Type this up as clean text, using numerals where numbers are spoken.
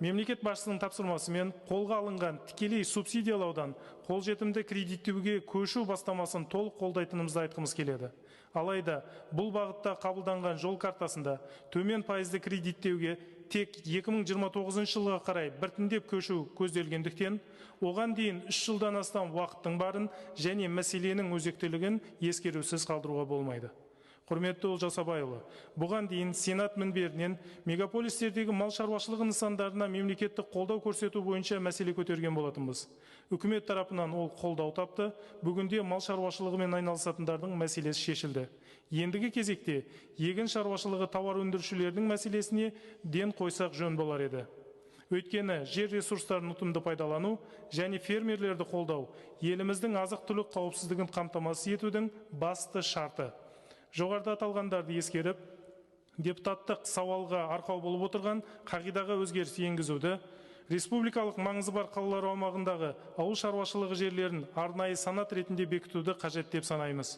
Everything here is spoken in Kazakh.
мемлекет басшысының тапсырмасымен қолға алынған тікелей субсидиялаудан қолжетімді кредиттеуге көшу бастамасын толық қолдайтынымызды айтқымыз келеді. Алайда бұл бағытта қабылданған жол картасында төмен пайызды кредиттеуге тек 2029 жылға қарай біртіндеп көшу көзделгендіктен, оған дейін 3 жылдан астам уақыттың барын және мәселенің өзектілігін ескерусіз қалдыруға болмайды. Құрметті Олжас Абайұлы, бұған дейін Сенат мінберінен мегаполистердегі мал шаруашылығы нысандарына мемлекеттік қолдау көрсету бойынша мәселе көтерген болатынбыз. Үкімет тарапынан ол қолдау тапты, бүгінде мал шаруашылығымен айналысатындардың мәселесі шешілді. Ендігі кезекте егін шаруашылығы тауар өндірушілердің мәселесіне ден қойсақ жөн болар еді. Өйткені жер ресурстарын ұтымды пайдалану және фермерлерді қолдау еліміздің азық-түлік қауіпсіздігін қамтамасыз етудің басты шарты. Жоғарыда аталғандарды ескеріп, депутаттық сауалға арқау болып отырған қағидаға өзгеріс енгізуді, республикалық маңызы бар қалалар аумағындағы ауыл шаруашылығы жерлерін арнайы санат ретінде бекітуді қажет деп санаймыз.